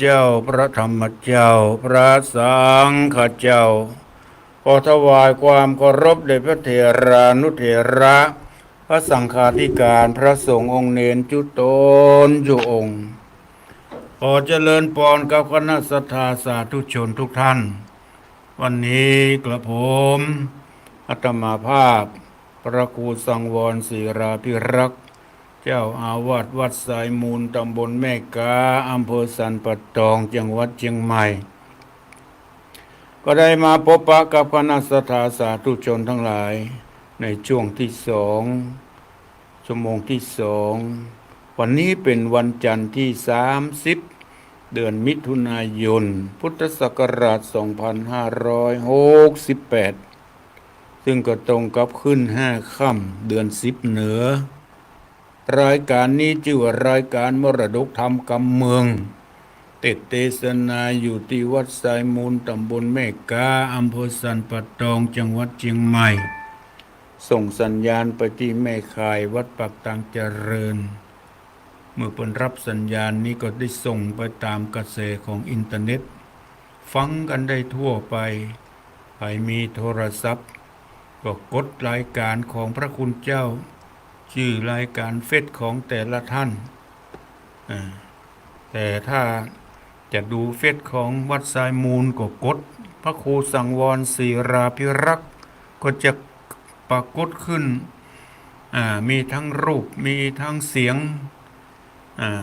เจ้าพระธรรมเจ้าพระสังฆเจ้าขอถวายความเคารพแด่พระเถรานุเถระพระสังฆาธิการพระสงฆ์องค์เนรจุตนจุองค์ขอเจริญพรกับคณะสัตยาสาธุชนทุกท่านวันนี้กระผมอาตมาภาพพระครูสังวรศิราภิรักษ์เจ้าอาวาสวัดสายมูลตำบลแม่กาอำเภอสันป่าตองจังหวัดเชียงใหม่ก็ได้มาพบปะกับคณะสัตยาสาธุชนทั้งหลายในช่วงที่สองชั่วโมงที่สองวันนี้เป็นวันจันทร์ที่30เดือนมิถุนายนพุทธศักราช2568ซึ่งก็ตรงกับขึ้น5ค่ำเดือน10เหนือรายการนี้ชื่อว่ารายการมรดกธรรมกำเมืองเทศนาอยู่ที่วัดสายมูลตำบลแม่กาอำเภอสันป่าตองจังหวัดเชียงใหม่ส่งสัญญาณไปที่แม่ข่ายวัดปากตางเจริญเมื่อเพิ่นรับสัญญาณนี้ก็ได้ส่งไปตามกระแสของอินเทอร์เน็ตฟังกันได้ทั่วไปใครมีโทรศัพท์ก็กดรายการของพระคุณเจ้าชื่อรายการเฟซของแต่ละท่านแต่ถ้าจะดูเฟซของวัดสายมูลก็กดพระครูสังวรศิราภิรักษ์ก็จะปรากฏขึ้นมีทั้งรูปมีทั้งเสียง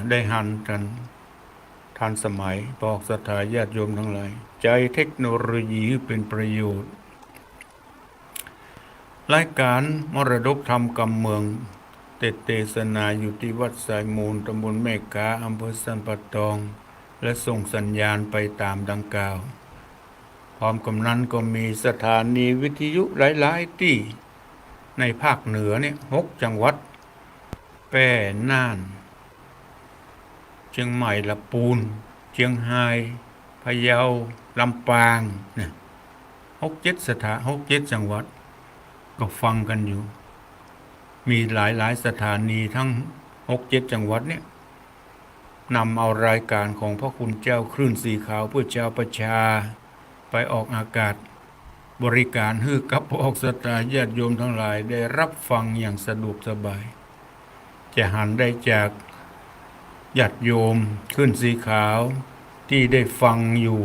ได้หันกันทันสมัยบอกศรัทธาญาติโยมทั้งหลายใจเทคโนโลยีเป็นประโยชน์รายการมรดกธรรมกำเมืองเทศนาอยู่ที่วัดสายมูลตำบลแม่กาอำเภอสันป่าตองและส่งสัญญาณไปตามดังกล่าวพร้อมกับนั้นก็มีสถานีวิทยุหลายๆที่ในภาคเหนือเนี่ย6จังหวัดแพร่น่านเชียงใหม่ลำพูนเชียงรายพะเยาลำปางเนี่ย6-7จังหวัดก็ฟังกันอยู่มีหลายสถานีทั้ง6-7จังหวัดเนี่ยนำเอารายการของพระคุณเจ้าคลื่นสีขาวเพื่อชาวประชาไปออกอากาศบริการให้กับพวกศรัทธาญาติโยมทั้งหลายได้รับฟังอย่างสะดวกสบายจะหันได้จากญาติโยมคลื่นสีขาวที่ได้ฟังอยู่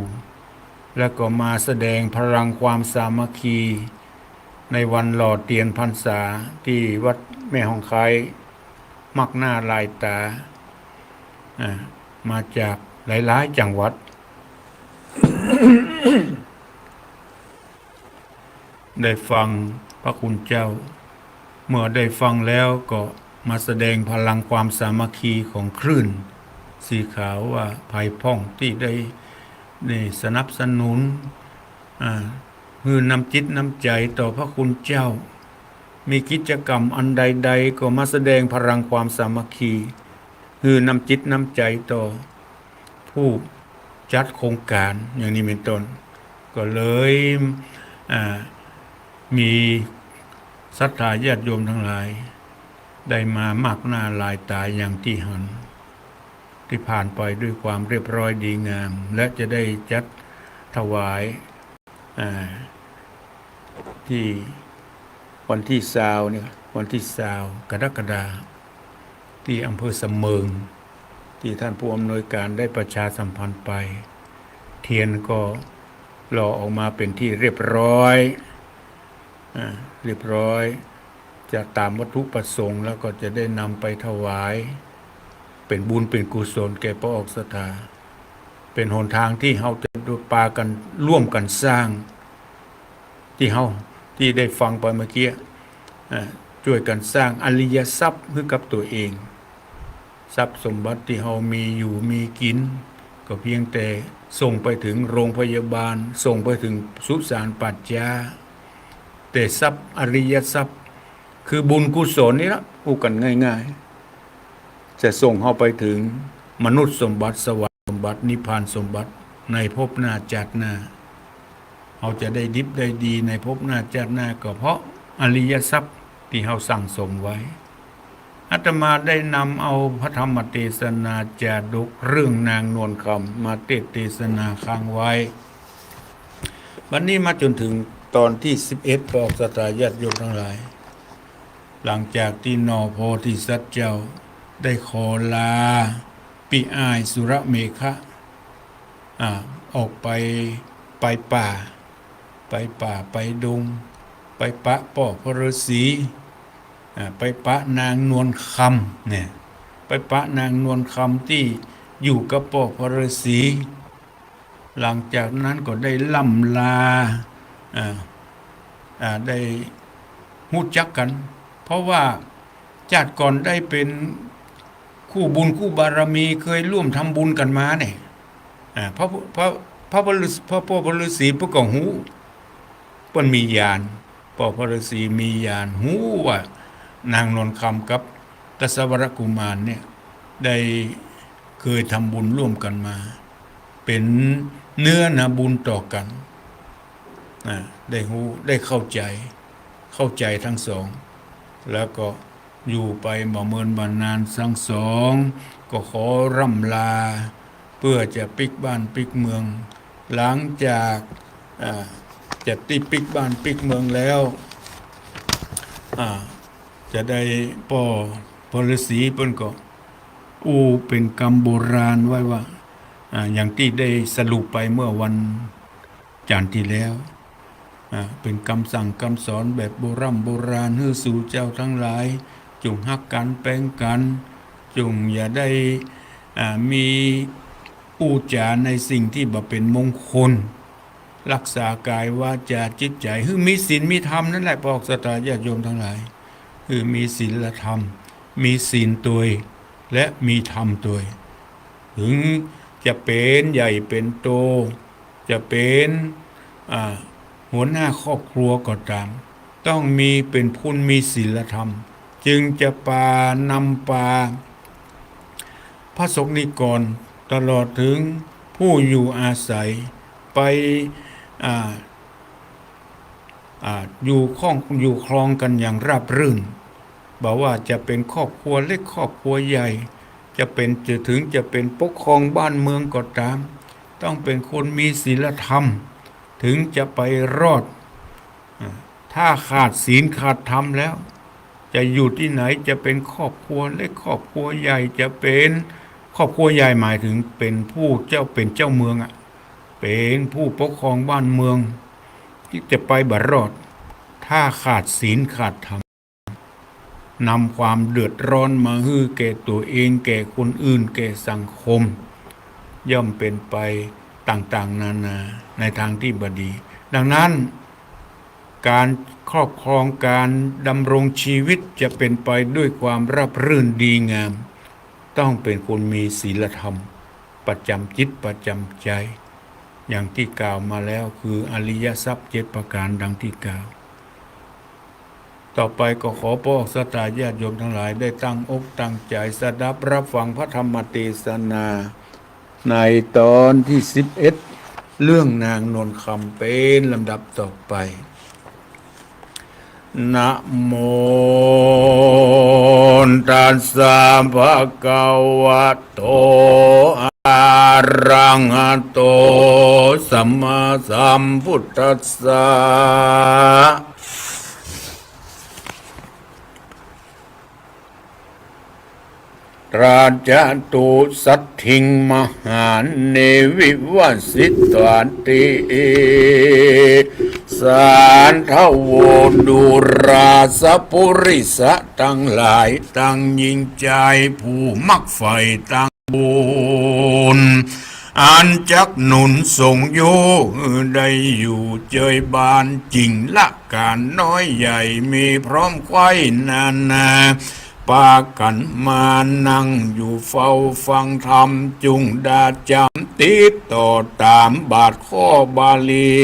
แล้วก็มาแสดงพลังความสามัคคีในวันหล่อเทียนพรรษาที่วัดแม่ฮ่องไคมักหน้าลายตามาจากหลายๆจังหวัด ได้ฟังพระคุณเจ้าเมื่อได้ฟังแล้วก็มาแสดงพลังความสามัคคีของคลื่นสีขาวว่าภายพ่องที่ได้สนับสนุนคือนำจิตน้ำใจต่อพระคุณเจ้ามีกิจกรรมอันใดๆก็มาแสดงพลังความสามัคคีคือนำจิตน้ำใจต่อผู้จัดโครงการอย่างนี้เป็นต้นก็เลยมีศรัทธาญาติโยมทั้งหลายได้มามากหน้าลายตาอย่างที่หันที่ผ่านไปด้วยความเรียบร้อยดีงามและจะได้จัดถวายที่วันที่20เนี่ยวันที่20กรกฎาคมที่อำเภอสำเมิงที่ท่านผู้อำนวยการได้ประชาสัมพันธ์ไปเทียนก็รอออกมาเป็นที่เรียบร้อยจะตามวัตถุประสงค์แล้วก็จะได้นำไปถวายเป็นบุญเป็นกุศลแก่พระออกศรัทธาเป็นหนทางที่เฮาจะปากันร่วมกันสร้างที่ได้ฟังไปเมื่อกี้ช่วยกันสร้างอริยทรัพย์ให้กับตัวเองทรัพย์สมบัติที่เฮามีอยู่มีกินก็เพียงแต่ส่งไปถึงโรงพยาบาลส่งไปถึงสุสานปัจจาแต่ทรัพย์อริยทรัพย์คือบุญกุศลนี่ละพูดกันง่ายๆจะส่งเฮาไปถึงมนุษย์สมบัติสวรรค์สมบัตินิพพานสมบัติในภพหน้าชาติหน้าเฮาจะได้ดิบได้ดีในภพหน้าชาติหน้าก็เพราะอริยทรัพย์ที่เฮาสั่งสมไว้ อาตมาได้นำเอาพระธรรมเทศนาจาดกเรื่องนางนวลคำมาเทศนาค้างไว้วันนี้มาจนถึงตอนที่11บอกสตาญาติโยมทั้งหลายหลังจากที่นอโพธิสัตว์เจ้าได้ขอลาปิอ้ายสุรเมขะออกไปป่าไปดงไปปะป่อพระฤาษีไปปะนางนวลคำเนี่ยไปปะนางนวลคำที่อยู่กับป่อพระฤาษีหลังจากนั้นก็ได้ล่ำลาได้หู้จักกันเพราะว่าชาติก่อนได้เป็นคู่บุญคู่บารมีเคยร่วมทำบุญกันมาเนี่ยพระพ่อพระฤาษีพระก็หูเปิ้นมีญาณพ่อพระฤาษีมีญาณหูว่านางนวลคำกับกษวรกุมารเนี่ยได้เคยทำบุญร่วมกันมาเป็นเนื้อนาบุญต่อกันได้หูได้เข้าใจทั้งสองแล้วก็อยู่ไปบ่เมินบานานทั้งสองก็ขอร่ำลาเพื่อจะปิกบ้านปิกเมืองหลังจากจะติปิกบ้านปิกเมืองแล้วจะได้พ่อพระฤาษีเพิ่นก็เป็นกรรมโบราณไว้ว่าอย่างที่ได้สรุปไปเมื่อวันจันทร์ที่แล้วเป็นคำสั่งคำสอนแบบโบราณให้สู่เจ้าทั้งหลายจงฮักกันแป้งกันจงอย่าได้มีอูจาในสิ่งที่บ่เป็นมงคลรักษากายวาจาจิตใจคือมีศีลมีธรรมนั่นแหละพอกสตาญาติโยมทั้งหลายคือมีศีลธรรมมีศีลตัวและมีธรรมตัวถึงจะเป็นใหญ่เป็นโตจะเป็นหัวหน้าครอบครัวก็ตามต้องมีเป็นผู้มีศีลธรรมจึงจะนำพาพระสงฆ์นิกรตลอดถึงผู้อยู่อาศัยไปอยู่ครองกันอย่างราบรื่นบอกว่าจะเป็นครอบครัวเล็กครอบครัวใหญ่จะเป็นปกครองบ้านเมืองก็ตามต้องเป็นคนมีศีลธรรมถึงจะไปรอดถ้าขาดศีลขาดธรรมแล้วจะอยู่ที่ไหนจะเป็นครอบครัวเล็กครอบครัวใหญ่จะเป็นครอบครัวใหญ่หมายถึงเป็นผู้เจ้าเมืองเป็นผู้ปกครองบ้านเมืองที่จะไปบัดรอดถ้าขาดศีลขาดธรรมนำความเดือดร้อนมาให้แก่ตัวเองแก่คนอื่นแก่สังคมย่อมเป็นไปต่างๆนานาในทางที่บดีดังนั้นการครอบครองการดำรงชีวิตจะเป็นไปด้วยความราบรื่นดีงามต้องเป็นคนมีศีลธรรมประจำจิตประจำใจอย่างที่กล่าวมาแล้วคืออริยทรัพย์7ประการดังที่กล่าวต่อไปก็ขอพ่อสตาญาติโยมทั้งหลายได้ตั้งอกตั้งใจสดับรับฟังพระธรรมเทศนาในตอนที่11เรื่องนางนวลคำเป็นลำดับต่อไปนะโมตัสสะภะคะวะโตอะระหะโตสัมมาสัมพุทธัสสะราชตุสัตถิงมหาเนวิวัสิตวติสารทโวดุราสปุริสะทั้งหลายตั้งยิ่งใจผู้มักใฝ่ตั้งบุญอันจักหนุนส่งโยได้อยู่เจยบานจริงละการน้อยใหญ่มีพร้อมไขว้นาปากันมานั่งอยู่เฝ้าฟังธรรมจุงดาจำติดต่อตามบาทข้อบาลี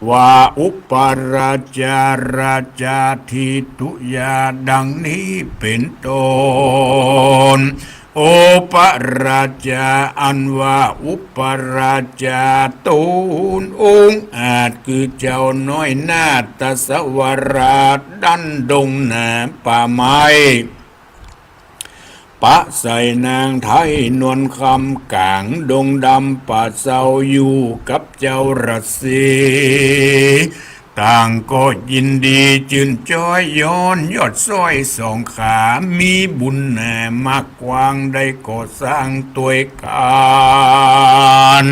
ว่าอุปราจาราจาทิทุยาดังนี้เป็นต้น โอปราชาอันว่าอุปราชาตูนองค์อาจคือเจ้าน้อยนาตสวราชดันดงหนาป่าไม้ปะใส่นางไทยนวลคำกลางดงดำป่าเศร้าอยู่กับเจ้ารัสสีต่างก็ยินดีจืนจ้อยย้อนยอดสร้อยสองขามีบุญแหน่มากกวางได้ก่อสร้างตัวการ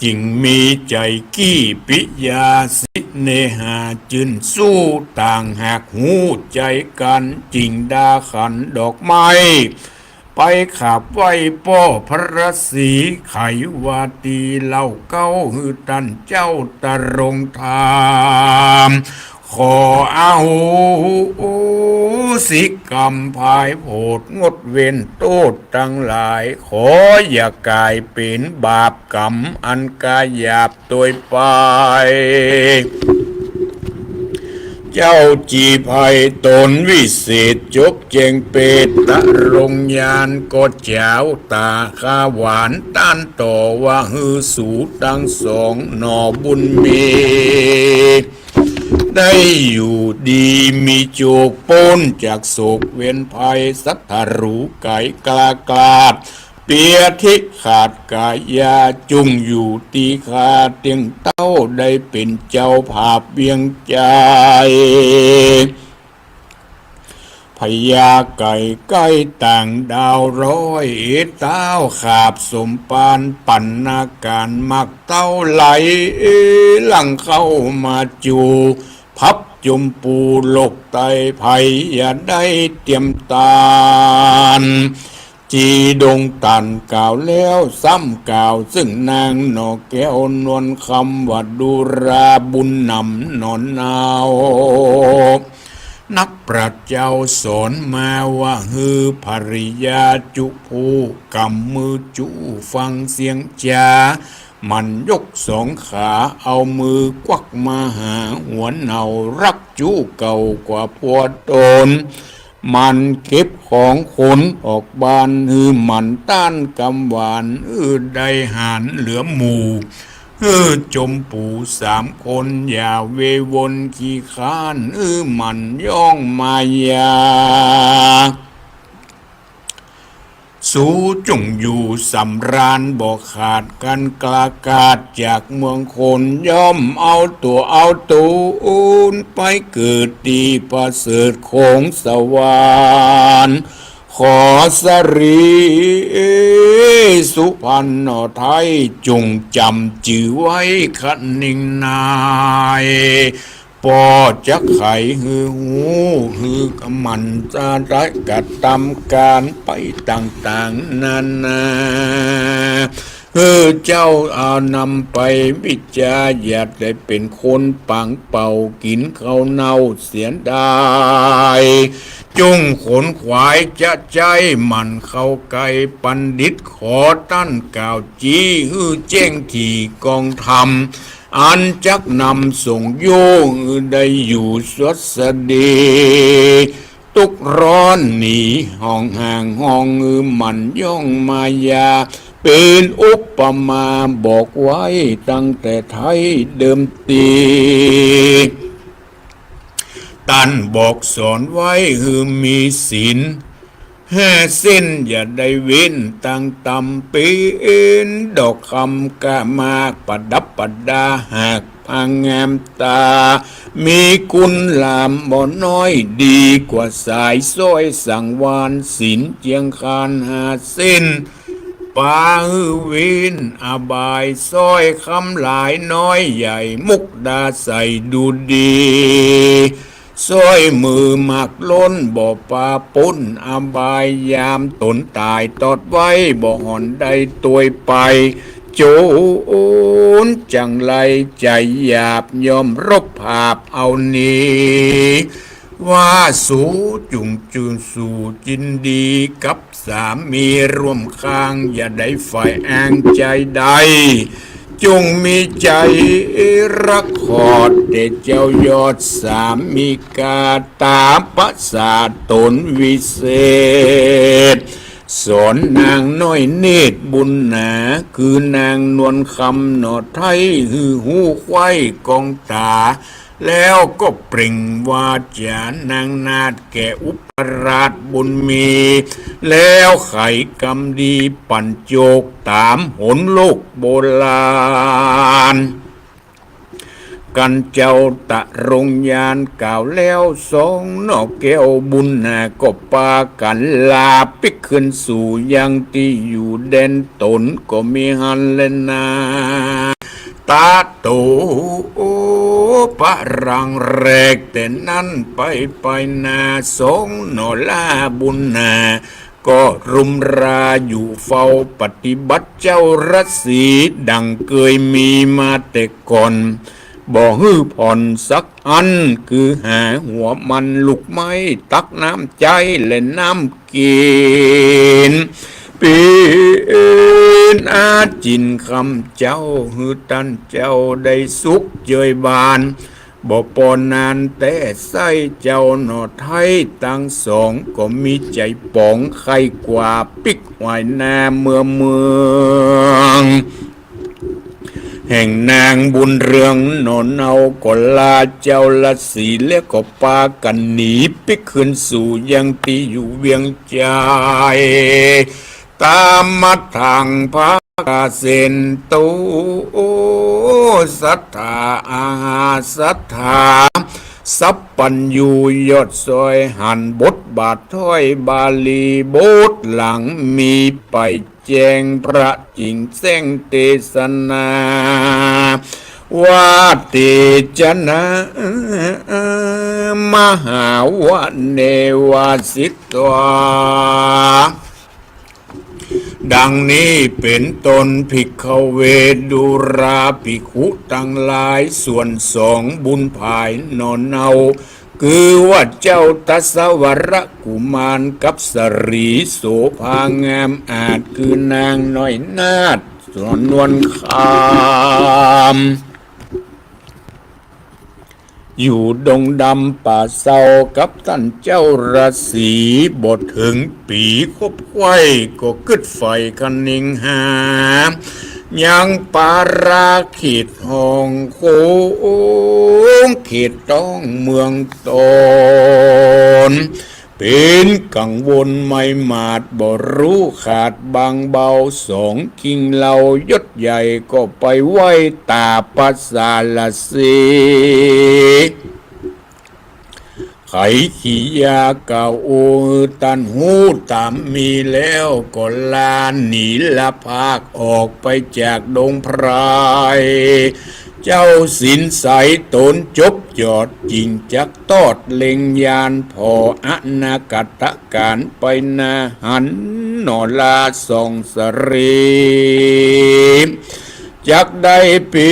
จึงมีใจกี้ปิยาสิเนหาจืนสู้ต่างหากหูใจกันจิงดาขันดอกไม้ไปขับไว้ป้อพระศรีไขวาตีเล่าเก้าหือตันเจ้าตะรงธรรมขอเอาสิกรรมภายโผดงดเว้นโทษทั้งหลายขออย่ากลายเป็นบาปกรรมอันกายหยาบตัวไปเจ้าจีภัยตนวิเศษจกเจงเปตตะรงยานก็เจ้าตาข้าหวานต้านต่อว่าฮือสูดังสองหนอบุญมีได้อยู่ดีมีโจกป้นจากโศกเวียนภัยสัทธารูไก่กลากลาดเปียทิขาดกายาจุงอยู่ตีคาเตียงเต้าได้เป็นเจ้าภาพเวียงใจพญาไก่ใกล้ต่างดาวร้อยเต้าขาบสมปานปันนาการมักเต้าไหลหลังเข้ามาจูพับจมปูโลกไตไผ่อย่าได้เตรียมตานจีดงตันกล่าวแล้วซ้ำกล่าวซึ่งนางนอแก้วนวลคำว่าดูราบุญนำนอนนาวนักปราชญ์เจ้าสอนมาว่าฮือภริยาจุผู้กำมือจูฟังเสียงจามันยกสองขาเอามือกวักมาหาหัวเนารักจูเก่ากว่าพวดตนมันเก็บของขนออกบานฮือมันต้านกำหวานได้หารเหลือหมู่จมปู่สามคนอย่าเววนขี้ค้านมันย่องมายาสู้จงอยู่สำราญบอกขาดกันกลากาดจากเมืองคนย่อมเอาตัวเอาตูนไปเกิดดีประเสริฐของสวรรค์ขอสรีสุพรรณไทยจงจำจื่อไว้คันนิ่งนายปอจักไข่ฮือหูฮือกมันจะได้กัดตำการไปต่างๆนานาเจ้าเอานำไปวิจารอย่าได้เป็นคนปังเป่ากินข้าวเน่าเสียดายจงขนขวายจะใจมันเข้าไกลปันดิตขอตั้นกล่าวจีแจ้งที่กองธรรมอันจักนำส่งโยงได้อยู่สวดสดีตุกร้อนหนีห้องห่างห้องมันย่องมายาเป็นอุปมาบอกไว้ตั้งแต่ไทยเดิมทีตันบอกสอนไว้คือมีศีล5 สิ้นอย่าได้เว้นตั้งตำเป็นดอกคำกะมากประดับประดาหากพังงามตามีคุณลามบ่น้อยดีกว่าสายซ้อยสังวานศีลเจียงคาน5 สิ้นปาวินอบายซ้อยคำหลายน้อยใหญ่มุกดาใส่ดูดีซ้อยมือหมักล้นบ่ปาปุ้นอบายยามตนตายตอดไว้บ่หอนได้ตัวไปโจนจังไรใจหยาบยอมรบภาพเอานี้ว่าสู่จุงจูสู่จินดีกับสามีร่วมข้างอย่าได้ฝ่ายอ้างใจใด จงมีใจรักขอดเด็ดเจ้ายอดสามีกาตาปัสสาตนวิเศษสอนนางน้อยเนตรบุญหนาคือนางนวลคำหนอไทยหือหูไข้กองตาแล้วก็เปล่งวาจานางนาดแก่อุปราชบุญมี แล้วไขกรรมดีปั่นโจกตามหนโลกโบราณ กันเจ้าตะรงยานกล่าวแล้วสองนอกแก้วบุญนาก็ปากันลาปิกขึ้นสู่ยังที่อยู่แดนตนก็มีฮันเลนาตาโตปะรังแรกแต่นั้นไปนาสองนอลาบุญนาก็รุมราอยู่เฝ้าปฏิบัติเจ้ารัศสีดังเคยมีมาแต่ก่อนบ่ฮื้อผ่อนสักอันคือหาหัวมันลูกไม้ตักน้ำใจและน้ำกินปีนอาจินคำเจ้าฮือตันเจ้าได้สุขเจยบานบ่ปอนนานแต่ใส่เจ้าหนอไทยตั้งสองก็มีใจป๋องใครกว่าปิกหวายนาเมืองแห่งนางบุญเรืองนอนเอาก็ลาเจ้าละสีแล้วก็ปากันหนีปิกขึ้นสู่ยังที่อยู่เวียงใจตามมาทางพากาเซนตูสัทธาอาหาสัทธาสัพปัญญูยอดซอยหันบทบาทถ้อยบาลีบทหลังมีไปแจงพระจริงแสงเทศนา ว่าเตจนะมหาวะเนวาสิตวาดังนี้เป็นตนภิกขเวดุราภิกขุตั้งหลายส่วนสองบุญภายนอนเอาคือว่าเจ้าทัศวรกุมารกับสรีโสภางามอาจคือนางน้อยนาฏส่วนนวลคามอยู่ดงดำป่าเศร้ากับท่านเจ้าราศีบทถึงปีคบไว้ก็กึดไฟคันนิงหายังปาราขีดห้องโค้งขีดต้องเมืองตนเป็นกังวลไม่มาดบ่รู้ขาดบางเบาสองคิงเหล่ายศใหญ่ก็ไปไหว้ตาปัสสาลสีไขขียาเก่าโอตันหูตามมีแล้วก็ลาหนีละภาคออกไปจากดงไพรเจ้าสินใสตนจบยอดจริงจักตอดเล็งยานพออนากัตการไปนาหันนอลาสองสรีจักได้ปี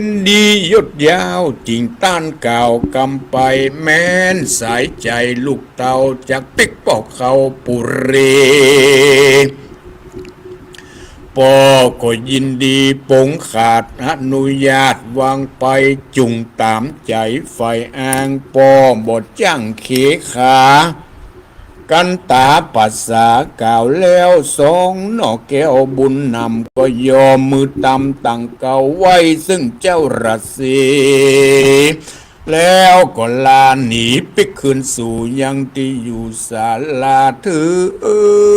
นดียดยาวจริงต้านก่าวกำไปแม้นสายใจลูกเต่าจากปิกปอกเขาปุเรปอก็ยินดีปงขาดอนุญาตวางไปจุงตามใจไฟอ้างปอบทจ้างเขขากันตาปัสสากล่าวแล้วสองนอกแก้วบุญนำก็ยอมมือตำตั้งเก่าไว้ซึ่งเจ้ารัสสีแล้วก็ลาหนีปิกคืนสู่ยังที่อยู่ศาลาถึ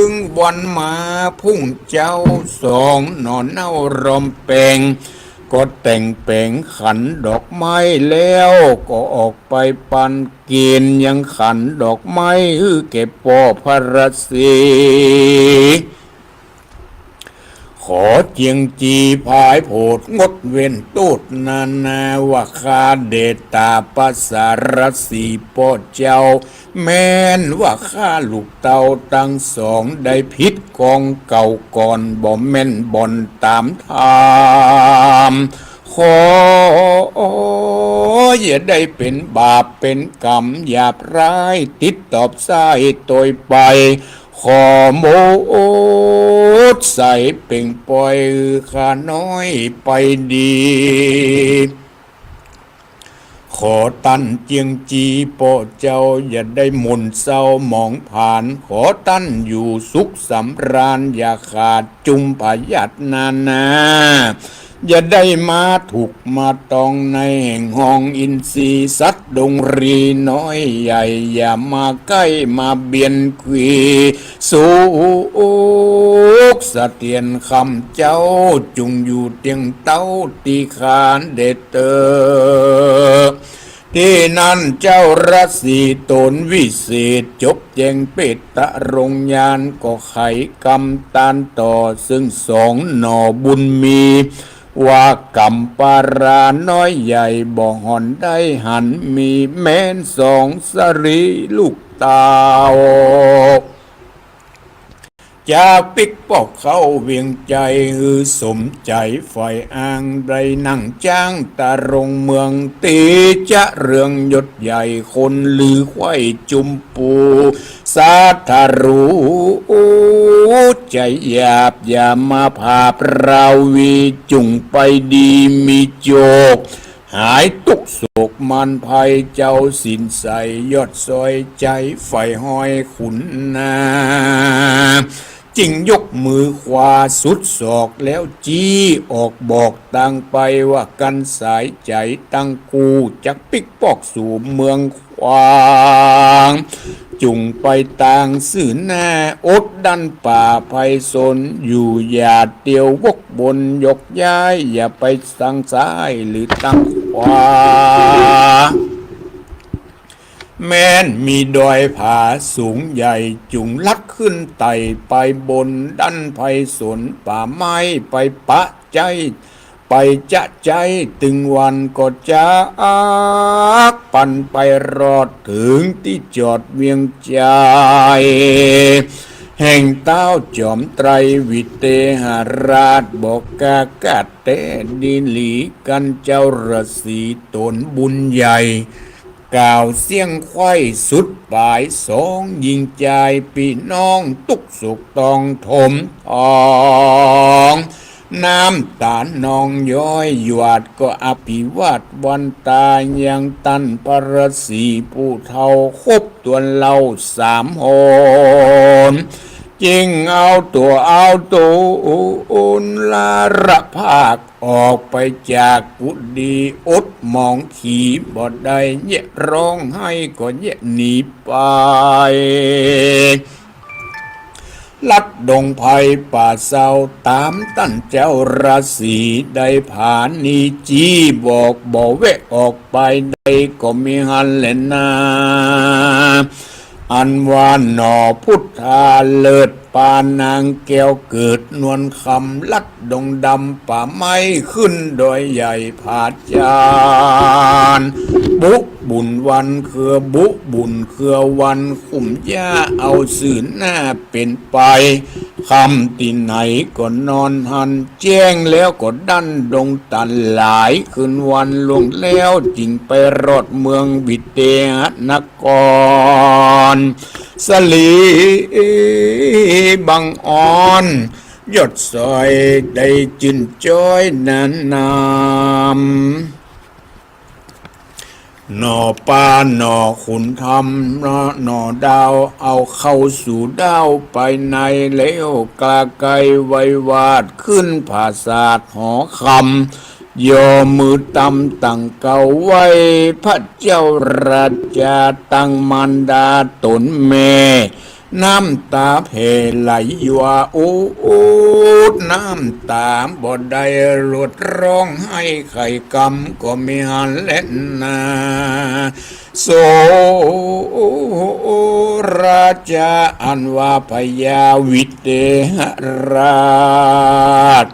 งวันมาพุ่งเจ้าสองนอนเน่ารอมแปงก็แต่งแปลงขันดอกไม้แล้วก็ออกไปปันเกียนยังขันดอกไม้ฮือเก็บปอพระศีขอเจียงจีพายโผดงดเว้นตูดนานาว่าคาเดตตาปัสสารสีปอเจ้าแม้นว่าข้าลูกเต่าตั้งสองได้พิษกองเก่าก่อนบ่แม่นบ่อนตามทามขออย่าได้เป็นบาปเป็นกรรมหยาบร้ายติดตอบสายตัวไปขอโม ใสเป่งปล่อยข้าน้อยไปดีขอตั้นเจียงจีโปะเจ้าอย่าได้หม่นเศร้าหมองผ่านขอตั้นอยู่สุขสำราญอย่าขาดจุมพยัดนาอย่าได้มาถูกมาตองในแห่งห้องอินทรีสัตว์ดงรีน้อยใหญ่อย่ามาใกล้มาเบียนควีสุขสะเตียนคำเจ้าจุงอยู่เตียงเต้าตีขานเดชเตอที่นั่นเจ้าราศีตนวิเศษจบแจงเปตตะรงยานก็ไขกรรมตานต่อซึ่งสองหน่อบุญมีว่ากรรมปาราน้อยใหญ่บ่หอนได้หันมีแม้นสองสรีลูกตาวจากปิกปอกเข้าเวียงใจฮือสมใจไฟอ้างไรนั่งจ้างตารงเมืองตีจะเรื่องยศใหญ่คนลือไข่จุมปูสาธารู้ใจหยาบอย่ามาพาปราวีจุงไปดีมีโจกหายตุกโศกมันภัยเจ้าสินใสยอดซอยใจไฟห้อยขุนนาจิงยกมือขวาสุดศอกแล้วจี้ออกบอกตั้งไปว่ากันสายใจตั้งกูจักปิกปอกสู่เมืองควางจุงไปต่างสื่อหน้าอดดันป่าภัยสนอยู่อย่าเตียววกบนยกย้ายอย่าไปตั้งซ้ายหรือตั้งขวาแม้นมีดอยผาสูงใหญ่จุงลัดขึ้นไต่ไปบนดันไพสนป่าไม้ไปปะใจไปจะใจตึงวันก็จะปั่นไปรอดถึงที่จอดเวียงใจแห่งเต้าจอมไตรวิเตหราชบอกกากาเตดีหลีกันเจ้าราศีตนบุญใหญ่กล่าวเสียงไข้สุดปลายสองยิงใจพี่น้องตุกสุกตองถมทองน้ำตาลนองย้อยหยวดก็อภิวาทวันตายังตันปรสีผู้เท่าคบตัวเล่าสามหนจิงเอาตัวลาระภาคออกไปจากกุฏิอดมองขี่บ่ได้เยะร้องให้ก็เยะหนีไปลัดดงไผ่ป่าเศร้าตามตั้นเจ้าราศีได้ผ่านนีจีบอกบ่เวะออกไปได้ก็มีหันแลนาอันว่าหนอพุทธาเลิศปานางแก้วเกิดนวลคำลัดดงดำป่าไม้ขึ้นโดยใหญ่ผาจานบุบุญวันคือบุญคือวันคุ้มย่าเอาสื่อหน้าเป็นไปคำที่ไหนก็นอนหันแจ้งแล้วก็ดันดงตันหลายคืนวันลงแล้วจิงไปรอดเมืองวิเตหนกรสลีบังอ่อนยอดซอยได้จินจ้อยนั้นนำหน่อปลาหน่อขุนทำหน่อดาวเอาเข้าสู่ดาวไปในแล้วกาไกไว้วาดขึ้นภาษาหอคำย่อมือตำตั้งเก่าไว้พระเจ้าราชาตั้งมารดาตนแม่น้ำตาเพไหลยัวน้ำตาบ่ได้หลุดร้องให้ไข่กำก็มีหันเล่นนาโสราชาอันว่าพญาวิเตหราช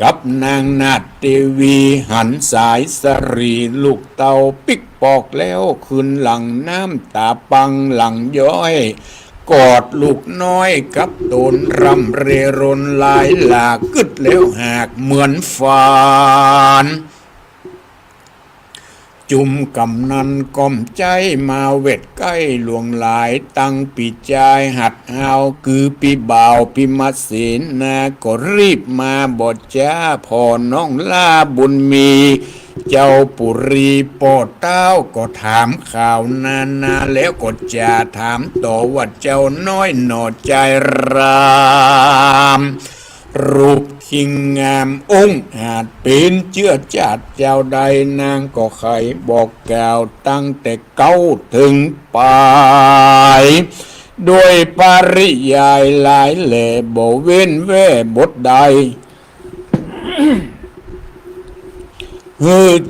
กับนางนาฏเทวีหันสายสรีลูกเต่าปิกปอกแล้วคืนหลังน้ำตาปังหลังย้อยกอดลูกน้อยกับตนรำเรรนลายหลากกึดแล้วหากเหมือนฟาน จุมกำนันก้มใจมาเวทใกล้หลวงหลายตั้งปีจายหัดเฮาคือปีบ่าวปีมัดศีลนาก็รีบมาบอดจ้าพ่อน้องลาบุญมีเจ้าปุรีโปอดเต้าก็ถามข่าวนาแล้วก็จะถามต่อว่าเจ้าน้อยหนอใจรามรูปคิงงามองค์อาจเป็นเชื่อจัดเจ้าใดนางก็ใครบอกกล่าวตั้งแต่เก้าถึงปลายด้วยปริยายหลายแหล่บ่เว้นแว่บทใด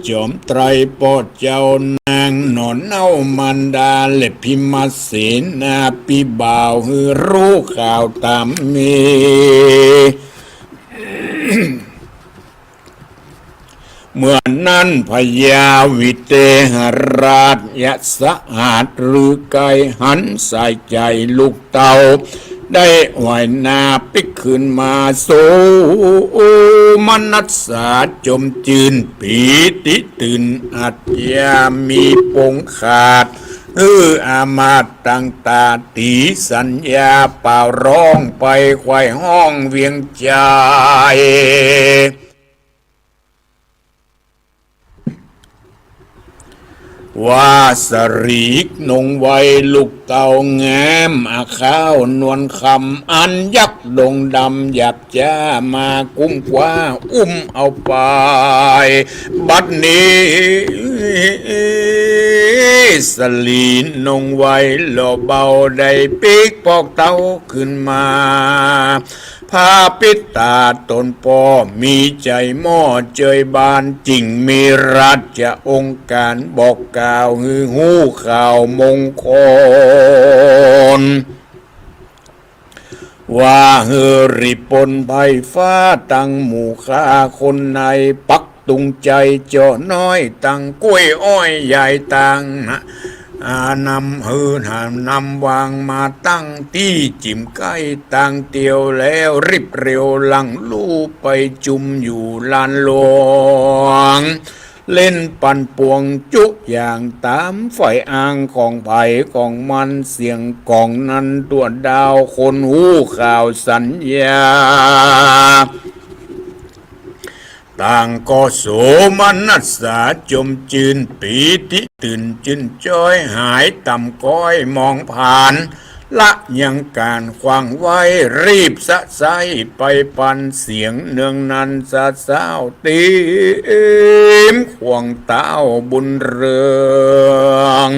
จอมไตรปอดเจ้านางนอนเน่ามันดาเล็บพิมาเสนาปีบ่าวรู้ข่าวตามมีเมื่อนั้นพญาวิเตหราชยะสหัสหรือไกหันใส่ใจลูกเต่าได้ไหวนาปิกขึ้นมาโซมนัสสาจมจืนปีติตื่นอัจยามีปงขาดอามาตตั้งตาตีสัญญาเป่าร้องไปไขว่ห้องเวียงใจว่าสรีกนงไวลูกเต่างามอาข้าวนวลคำอันยักดงดำหยับจ้ามากุ้มกว่าเอาไปบัดนี้สลีนงไวหล่อเบาได้ปีกปอกเต่าขึ้นมาพาปิดตาตนปอมีใจหม้อเจยบานจริงมีรัชจะองค์การบอกกล่าวหูข่าวมงคลว่าริปนไพฟ้าตั้งหมู่ข้าคนในปักตุงใจเจาะน้อยตั้งกล้วยอ้อยใหญ่ตั้งนำนำวางมาตั้งที่จิ้มใกล้ตั้งเตียวแล้วริบเร็วหลังลู่ไปจุมอยู่ลานหลวงเล่นปั่นป่วงจุอย่างตามไฟอ่างของไผ่ของมันเสียงกองนั้นตัวดาวคนหูข่าวสัญญาต่างก็โสมนัสสาจมจืนปีติตื่นจืนจ้อยหายต่ำก้อยมองผ่านละยังการควางไว้รีบสะไซไปปันเสียงเนืองนันสะเศร้าตีมควงเต้าบุญเรือง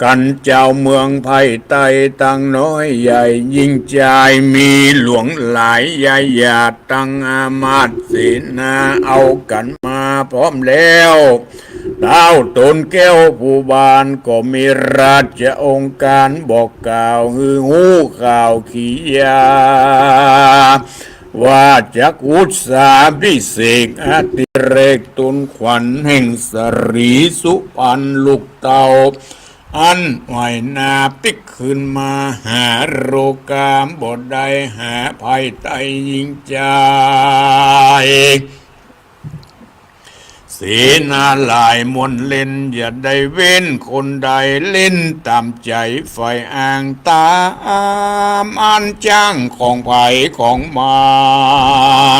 กันเจ้าเมืองไผ่ไตตั้งน้อยใหญ่ยิ่งใจมีหลวงหลายใหญ่หยาดตั้งอามาตย์เสนาเอากันมาพร้อมแล้วดาวตนแก้วผู้บานก็มีราชองค์การบอกกล่าวหูข่าวขียาว่าจักอุตสาพิเศษอติเรกตุนขวัญแห่งสรีสุพรรณลูกเต่าอันไหวนาปิกขึ้นมาหาโรกามบทใดหาภัยไตยิงใจเสนาหลายมนเล่นอย่าได้เว้นคนใดเล่นตามใจไฟอ่างตามอันจ้างของไผ่ของมา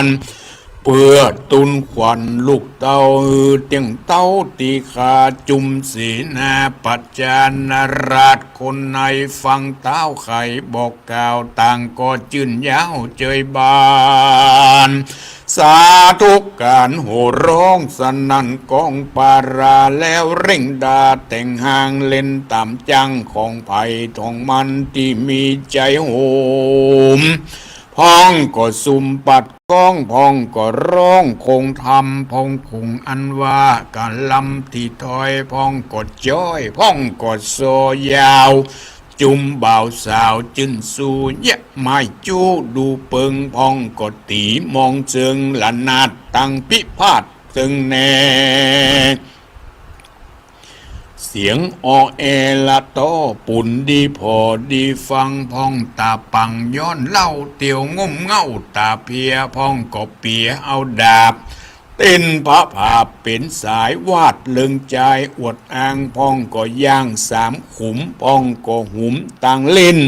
รเพื่อตุนขวัญลูกเต่าเตียงเต้าตีขาจุมศีนาปัจจานราชคนในฟังเต้าไข่บอกกล่าวต่างก็จื่นยาวเจยบานสาธุการโห่ร้องสนั่นกองปาราแล้วเร่งดาแต่งหางเล่นตามจังของไผ่ทองมันที่มีใจโหมพ้องก็ซุ่มปัดก้องพ้องก็ร้องคงทำพ้องคงอันว่าการลำที่ถอยพ้องก็จ้อยพ้องก็โซยาวจุมบ่าวสาวจึนสู่ยะไม้จูดูเปิงพ้องก็ตีมองเชิงละนาดตั้งพิพาทตึงแน่เสียงออแอละโตปุ่นดีพอดีฟังพ้องตาปังย้อนเล่าเตียวงมเง่าตาเพียพ้องก็เปียเอาดาบ เต้นพระผาเป็นสายวาดเลิงใจอวดอ้างพ้องก็ย่างสามขุมพ้องก็หุมต่างเล่น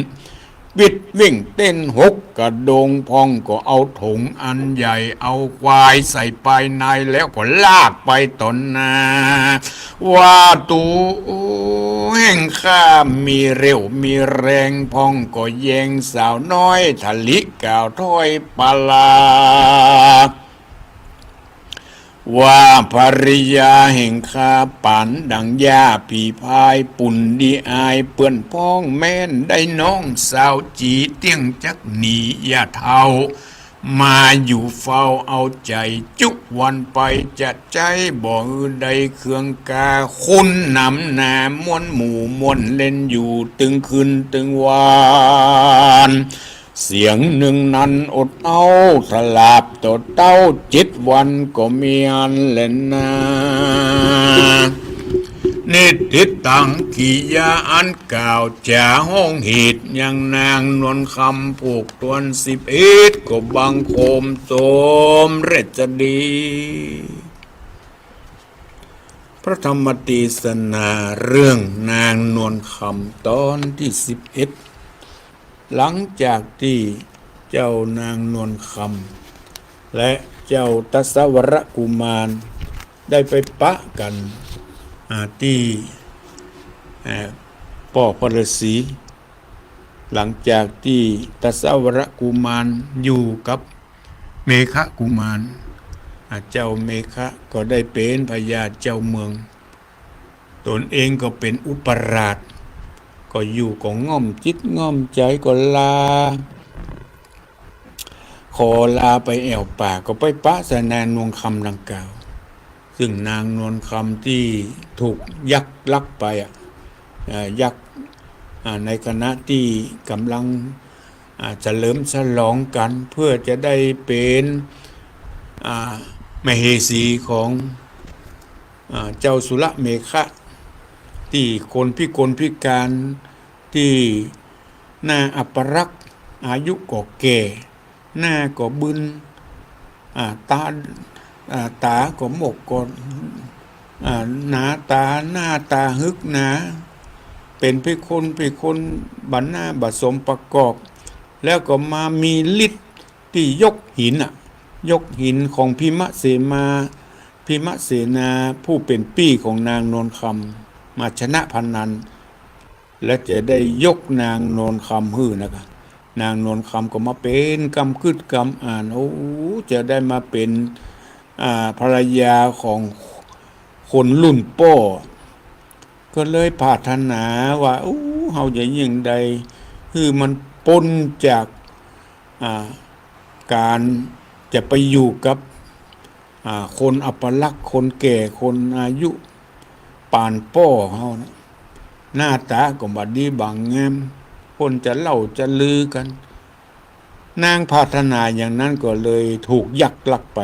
วิดวิ่งเต้นหกกระโดงพ้องก็เอาถุงอันใหญ่เอาควายใส่ไปในแล้วก็ลากไปตนนาว่าตูแห่งข้ามีเร็วมีแรงพ้องก็แยงสาวน้อยทะลิกล่าวถ้อยปลาว่าภริยาแห่งข้าปันดังยาผีพายปุ่นดีอายเปื้อนพ้องแม่นได้น้องสาวจีเตี้ยงจักหนีอย่าเท่ามาอยู่เฝ้าเอาใจจุวันไปจัดใจบ่ใดเครื่องกาคุณนำหนามวนหมู่มวนเล่นอยู่ตึงคืนตึงวานเสียงหนึ่งนั้นอดเอาสลาบตดเต้า7 วันก็มีอันเล่นนานิติตังขียาอันกล่าวจะห้องเหตุยังนางนวลคำผูกตวน11ก็บังโคมโสมเรจดี พระธรรมเทศนาเรื่องนางนวลคำตอนที่11หลังจากที่เจ้านางนวลคำและเจ้าตสวรกุมารได้ไปปะกันที่ป่อพระฤาษีหลังจากที่ตสวรกุมารอยู่กับเมฆกุมารเจ้าเมฆะก็ได้เป็นพญาเจ้าเมืองตนเองก็เป็นอุปราชก็อยู่ก็ง่อมจิตง่อมใจก็ขอลาไปแอวป่าก็ไปปะสนางนวลคำดังกล่าวซึ่งนางนวลคำที่ถูกยักษ์ลักไปยักษ์ในคณะที่กำลังเฉลิมฉลองกันเพื่อจะได้เป็นมเหสีของเจ้าสุรเมฆะที่คนพิกลพิการที่หน้าอัปรักษ์อายุก็แก่หน้าก็บึนตาก็หมกก็หน้าตาฮึกหนาเป็นพิกลบันหน้าบัดสมประกอบแล้วก็มามีฤทธิ์ที่ยกหินของพิมเสนาผู้เป็นปี้ของนางนวลคำมาชนะพนันและจะได้ยกนางนวลคำฮื้อนะครับนางนวลคำก็มาเป็นกำคืดกำอ่านจะได้มาเป็นภรรยาของคนรุ่นป้อก็เลยปรารถนาว่าเฮาจะยิ่งใดคือมันพ้นจากการจะไปอยู่กับคนอัปลักษณ์คนแก่คนอายุป่านป้อเฮานะหน้าตาก็บ่ดีบางงามคนจะเล่าจะลือกันนางปรารถนาอย่างนั้นก็เลยถูกยักษ์ลักไป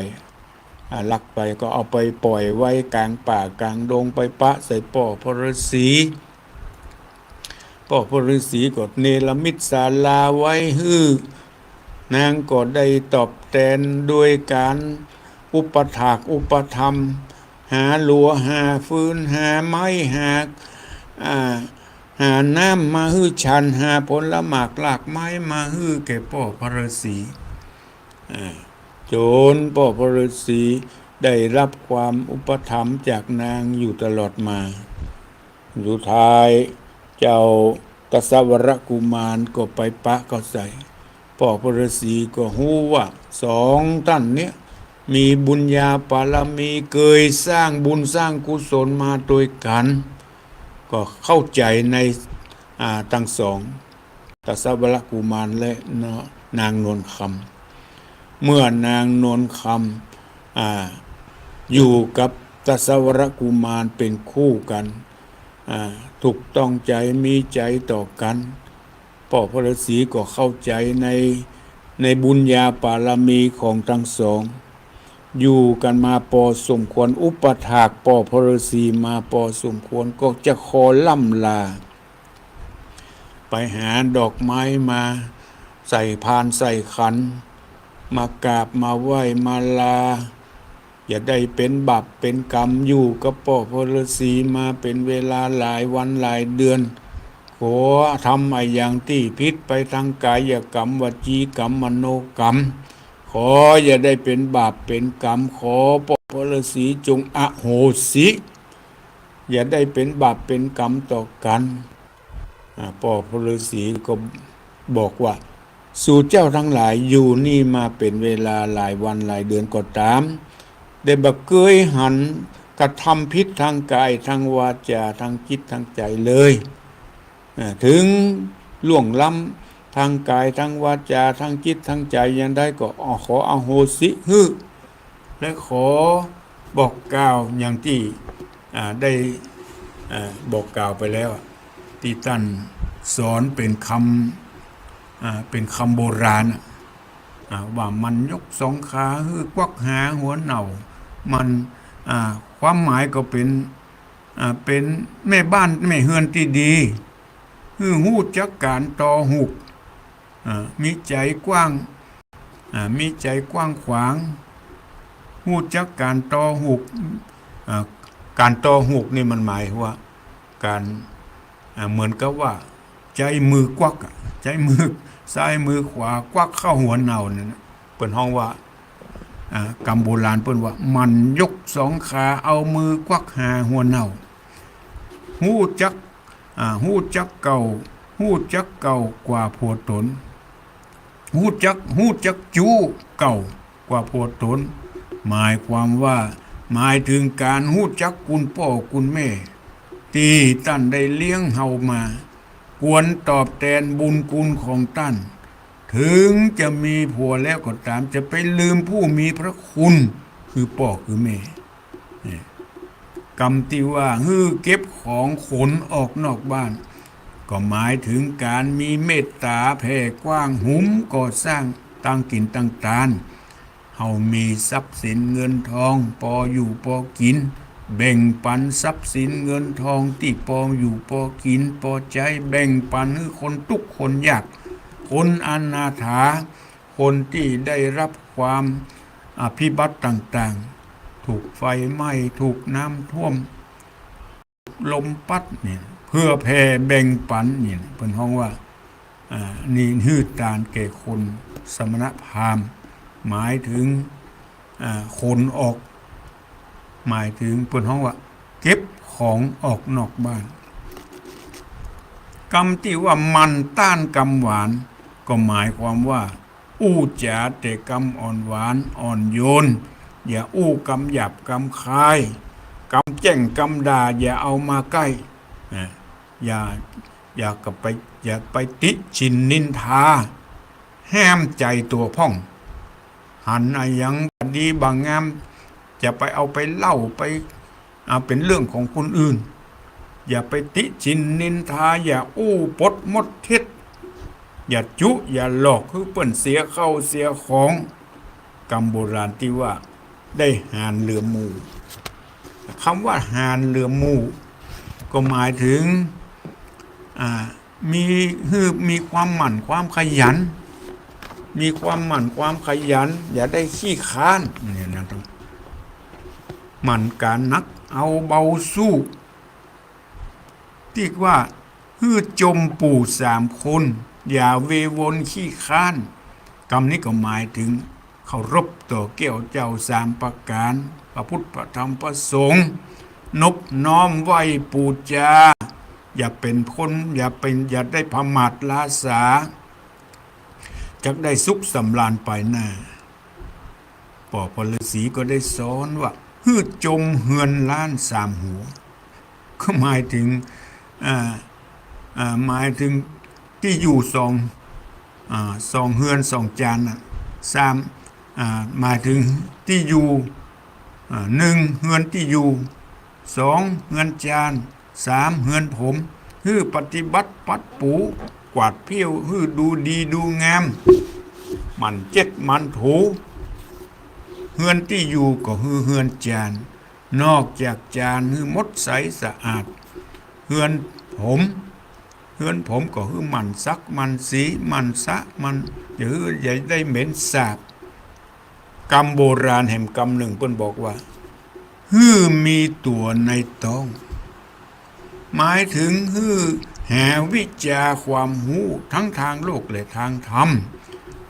ก็เอาไปปล่อยไว้กลางป่ากลางดงไปปะใส่ป่อพระฤาษีก็เนรมิตศาลาไว้ฮื้อนางก็ได้ตอบแทนด้วยการอุปถากอุปธรรมหาหลัวหาฟืนหาไม้หาน้ำมาฮื้อชันหาผลหมากหลากไม้มาฮื้อแก่ป่อพระฤาษีจนป่อพระฤาษีได้รับความอุปถัมภ์จากนางอยู่ตลอดมาสุดท้ายเจ้าตสวรกุมารก็ไปปะก็ใส่ป่อพระฤาษีก็ฮู้ว่า2 ท่านเนี้ยมีบุญญาบารมีเคยสร้างบุญสร้างกุศลมาโดยกันก็เข้าใจในทั้งสองตสวรกุมารและนางนวลคำเมื่อนางนวลคำอยู่กับตสวรกุมารเป็นคู่กันถูกต้องใจมีใจต่อกันป่อพระฤาษีก็เข้าใจในบุญญาบารมีของทั้งสองอยู่กันมาพอสมควรอุปถากป่อพระฤาษีมาพอสมควรก็จะขอล่ำลาไปหาดอกไม้มาใส่พานใส่ขันมากราบมาไหว้มาลา อย่าได้เป็นบาปเป็นกรรมอยู่กับพ่อพลสีมาเป็นเวลาหลายวันหลายเดือนขอทำไอ้อย่างที่ผิดไปทางกายกรรมวจีกรรมมโนกรรมขออย่าได้เป็นบาปเป็นกรรมขอพ่อพลสีจงอโหสิอย่าได้เป็นบาปเป็นกรรมต่อกันพ่อพลสีก็บอกว่าสู่เจ้าทั้งหลายอยู่นี่มาเป็นเวลาหลายวันหลายเดือนก็ตามได้บักเกยหันกระทำพิษทางกายทางวาจาทางจิตทางใจเลยถึงล่วงล้ำทางกายทางวาจาทางจิตทางใจยังได้ก็ขออโหสิฮึและขอบอกกล่าวอย่างที่ได้บอกกล่าวไปแล้วที่ท่านสอนเป็นคำโบราณว่ามันยกสองขาคือกวักหาหัวเหน่ามันความหมายก็เป็นแม่บ้านแม่เฮือนที่ดีคือหู้จักการต่อหุกมีใจกว้างมีใจกว้างขวางหู้จักการต่อหุกการต่อหุกนี่มันหมายว่าการเหมือนกับว่าใจมือกวักใจมือซ้ายมือขวากวักเข้าหัวเหน่านั่นเปิ้นห้องว่ากรรมโบราณเปิ้นว่ามันยกสองขาเอามือกวักหาหัวเหน่าหู้จักเก่าหู้จักเก่ากว่าผัวตนหู้จักจู้เก่ากว่าผัวตนหมายความว่าหมายถึงการหู้จักคุณพ่อคุณแม่ที่ท่านได้เลี้ยงเฮามาควรตอบแทนบุญคุณของท่านถึงจะมีผัวแล้วก็ตามจะไปลืมผู้มีพระคุณคือพ่อคือแม่กรรมที่ว่าเก็บของขนออกนอกบ้านก็หมายถึงการมีเมตตาแผ่กว้างหุมก่อสร้างตั้งกินตั้งตานเฮามีทรัพย์สินเงินทองพออยู่พอกินแบ่งปันทรัพย์สินเงินทองที่พออยู่พอกินพอใจแบ่งปันให้คนทุกคนยากคนอนาถาคนที่ได้รับความพิบัติต่างๆถูกไฟไหม้ถูกน้ำท่วมลมพัดเนี่ยเพื่อแผ่แบ่งปันเนี่ยเป็นห้องว่านี่ฮืดตานแก่คนสมณพราหมณ์หมายถึงคนออกหมายถึงเป็นห้องว่าเก็บของออกนอกบ้านกรรมที่ว่ามันต้านกรรมหวานก็หมายความว่าอู้จาแต่กรรมอ่อนหวานอ่อนโยนอย่าอู้กรรมหยาบกรรมคายกรรมแจ้งกรรมด่าอย่าเอามาใกล้อย่าไปติชินนินทาแห้มใจตัวพ่องหันอะไรยังดีบางงามจะไปเอาไปเล่าไปเป็นเรื่องของคนอื่นอย่าไปติชินนินทาอย่าอู้ปดมดเท็จอย่าจุอย่าหลอกคือเปิ้นเสียเข้าเสียของกรรมโบราณที่ว่าได้หานเรือมูคำว่าหานเรือมูก็หมายถึงมีความหมั่นความขยันมีความหมั่นความขยันอย่าได้ขี้ค้านเนี่ยนะครับหมั่นการนักเอาเบาสู้ที่ว่าจมปู่3 คนอย่าเววนขี้ค้านกรรมนี้ก็หมายถึงเคารพต่อแก้วเจ้า3 ประการพระพุทธพระธรรมพระสงฆ์นบน้อมไหวปูจาอย่าเป็นคนอย่าได้พมาทลาสาจักได้สุขสำราญไปหน้าพ่อพลสีก็ได้สอนว่าจมเฮือนล้าน3 หัวก็หมายถึงที่อยู่2เฮือน2 จาน3หมายถึงที่อยู่1 เฮือนที่อยู่2 เฮือนจาน3 เฮือนผมปฏิบัติปัดปูกวาดเพี้ยวดูดีดูงามมันเจ็ดมันถูเฮือนที่อยู่ก็เฮือนจานนอกจากจานมดใสสะอาดเฮือนผมก็มันซักมันสีมันสะมันอย่าได้เหม็นสาบ กรรมโบราณแห่งกรรมหนึ่งเพิ่นบอกว่าฮื้อมีตัวในต้องหมายถึงฮื้อแห่วิจาความหูทั้งทางโลกและทางธรรม